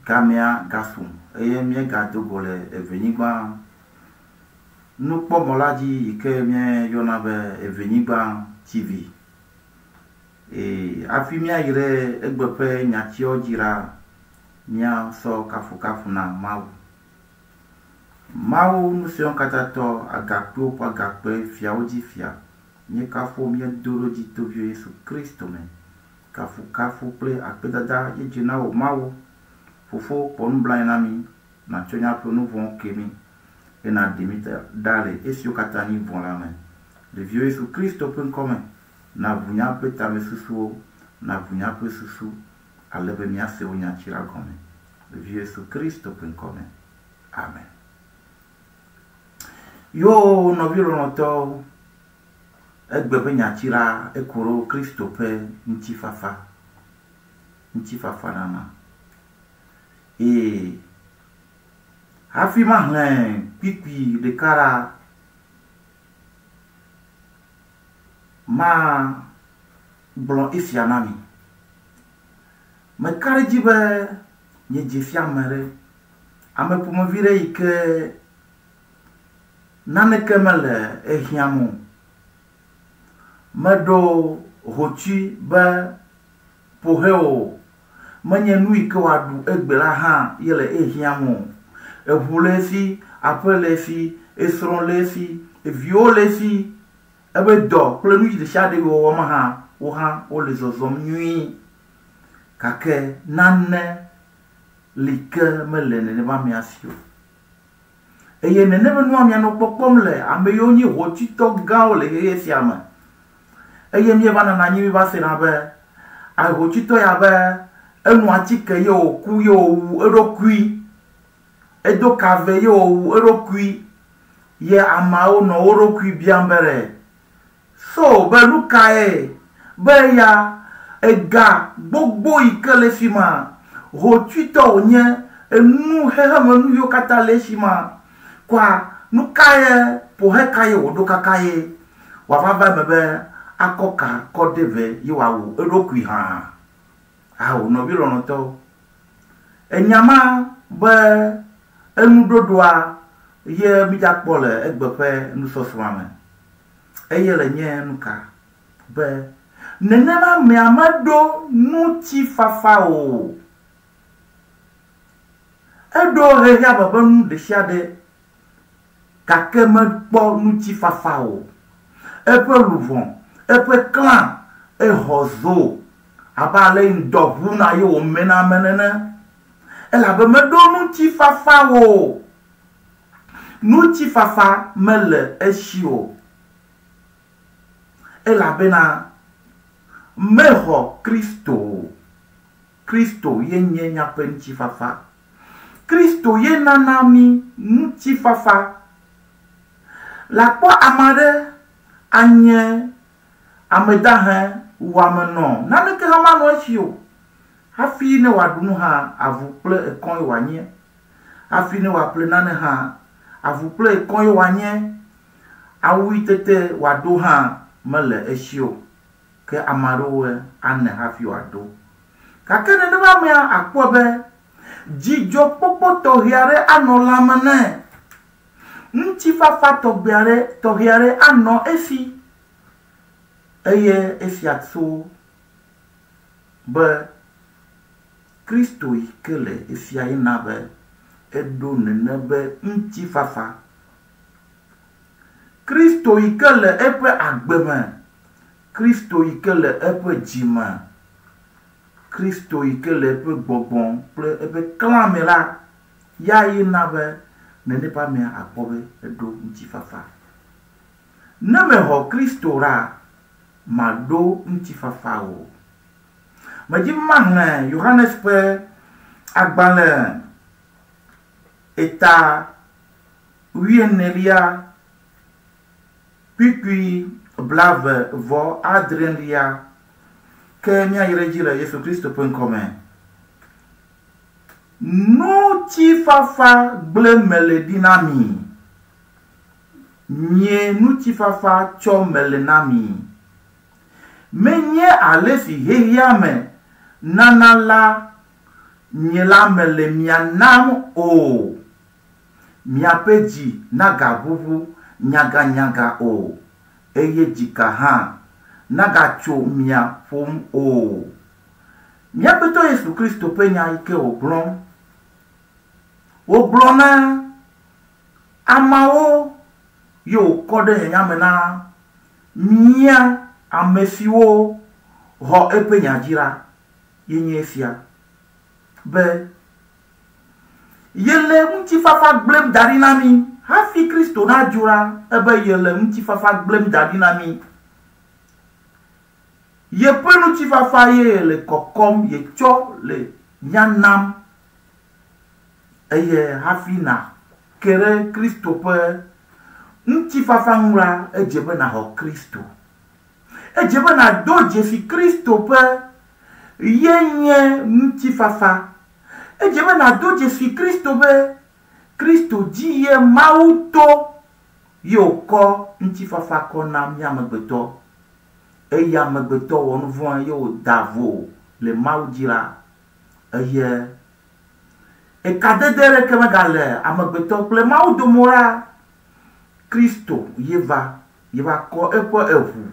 Gamia Gasum, et mien gadogo le Eveniba. Nous pouvons la dire que mien yonabe Eveniba TV. Et afimia ire egbepe nyatio jira nya so kafu na mau. Mau nous sommes katato agakpo pa gakpe fiaoji fia. Nye kafu mien doro di tovio Yesu Kristo men. Kafu ple akpedada ye jina o mau. Fofo pon blainami na chonya pe nous vont kemi et na dimita dale esio katani vont la main. Le vieux Yesu Kristo pen commun na vunya pe tame susu na vunya pe susu alebe mia se onya chira gome. Le vieux Yesu Kristo pen commun. Amen. Yo no viro no to egbebe nya chira ekoro Kristo pe ntifafa nana. Et afima pipi de cara ma blon isianami me kare jibe nye jefia mere ame pomo vire ike nane kemele ehiamu medo hochi be poheo manye nui ke wadu egbela ha yele ehiamu ehulesi apelesi esronlesi eviolesi ebe do ple nui de shade wo ma ha o le zozom nui kake nane like melene ne ba mi asio eye ne be nu amia no popom le ameyonyi hochito gao le yesiama eye mi ba na nyi ba se na be a hochito ya be enu atike yo ku yo erokui edo kave yo erokui ye amao no orokui biambere so be lukae be ya ega gbogbo ikele fima hochito onye enu hehemenu yo katale shima kwa nukaye pohekaye odokakaye wafava mebe akoka kodeve yiwawu erokui ha awo no bi rono to enyama be enudodoa ye mi jakpole egbepe nusoswame eyele nye nuka be nenema me amado nuti fafa o edo he ya baba nu de siade kakeme po nuti fafa o epe luvon epe clan e hozo abale ndovu na yo mena menene ela be medo nuti fafa o nuti fafa mele eshio ela bena meho Kristo yenye nya penchi fafa Kristo ye nanami nuti fafa la kwa amade anye amedahe wameno nane ke hamano eshio hafi ne wadunu ha avuple ekon wanye hafi ne waple nane ha avuple ekon wanye awitete wadu ha mele eshio ke amarowe ane hafi wadu kakene ne ba me akpobe jijo popo tohiare anolamane nti fafa tohiare ano esi eye esiatso be Kristo ikele esia inabe edo nenebe nti fafa Kristo ikele epe agbeme Kristo ikele epe jima Kristo ikele epe gbobon ple epe klamela ya inabe nene pa me akobe edo nti fafa neme ho Kristo ra mado nti fafa o maji mahne Johannes pe agbale eta wienelia puis blave vo adrenlia que mia irejira Yesu Kristo pen commun no ti fafa ble meledinami nye no ti fafa cho melenami menye alesi hehiame nanala nyela mele mianam o miapeji naga vuvu nyaga nyaga o eye jika ha naga cho mia fom o miapeto Yesu Kristo penya ike oblon na amao yo kode nyamena mia amesiwo ho epenya jira yenyefia be yele mti fafa blame darinami hafi Kristo na jura ebe yele mti fafa blame darinami ye penu ti fafa ye le kokom ye cho le nyanam eye hafi na kere Kristo pe mti fafa ngura ejebe na ho Kristo ejebe na doje fi Kristo pe yenye mti fafa ejebe na doje fi Kristo be Kristo di ye mauto yoko mti fafa kona miamegbeto eya megbeto wonu von yo davo le maudira eye e kadedere keme gale amegbeto ple maudo mora Kristo yeva ko epo evu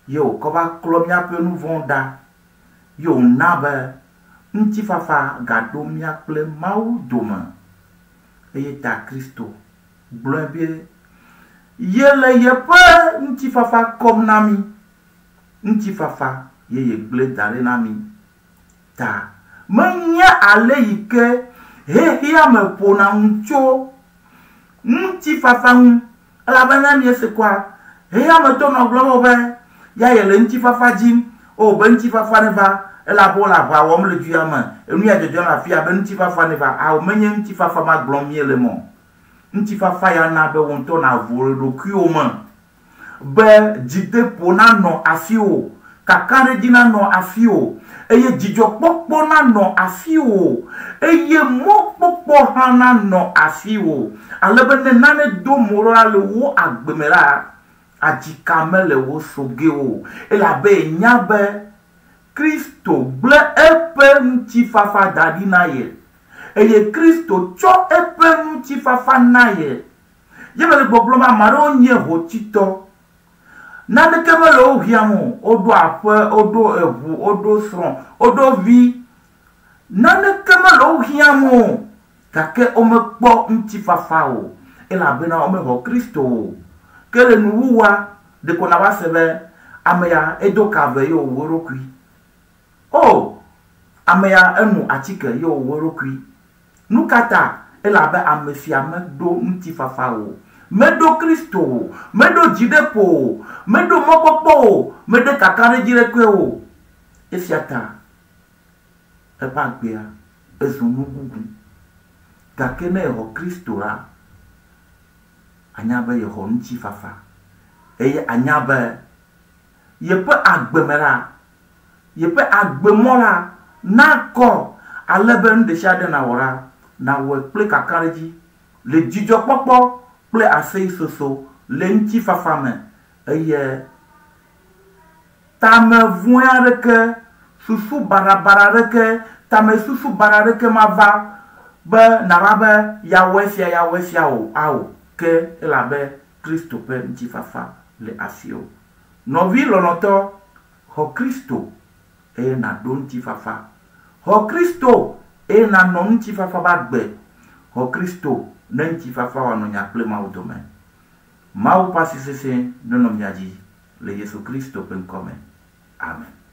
yo ko ba klomia pe nu von da yo nabe mti fafa gado mia ple maudo ma eye ta Kristo blabie yele yepe mti fafa kom nami nti fafa ye gle dare nami ta manya ale ike he me pona ncho nti fafa ala bana mi se kwa he me to no globo be ya yele nti fafa jim o be nti fafa ne va ela bola va wo mle du ama enu ya jojo na fia be nti fafa ne va a o manya nti fafa ma glom mi ele mo nti fafa ya na be won to na vore do ku o man be jide pona no afio kakare dina no afio eye jijo popo na no afio eye mo popo hana no afio alebene nane do moral wo agbemera ajikamele wo sogeo elabe nyabe Kristo ble epe mti fafa dadina ye eye Kristo cho epe mti fafa na ye yebele bobloma maro nye hotito nane kemele o hiamu odo ape odo evu odo sron odo vi nane kemele o hiamu kake omekpo mti fafa o elabena omeho Kristo kele nuwa de kona wasebe ameya edo kave yo worokwi o ameya enu achike yo worokwi nukata elabe amefia medo mti fafa o medo Kristo medo jidepo medo mopopo medo kakare jirekwe o esiata epagbea ezunugugu kakene ho Kristo ra anyabe yeho nchi fafa eye anyabe yepe agbemera yepe agbemora nako alebe nde shade na wora na we ple kakareji le jijo popo ple asei soso le nchi fafa me eye tame vuareke susu barabara reke tame susu barareke mava be narabe yawesia o ao ke elabe Kristo pe nchi fafa le asio novi lonoto ho Kristo e na don nchi fafa ho Kristo e na no nchi fafa bagbe ho Kristo na nchi fafa wano nyakle maudome mau pasi sese nono myaji le Yesu Kristo pe nkome amen.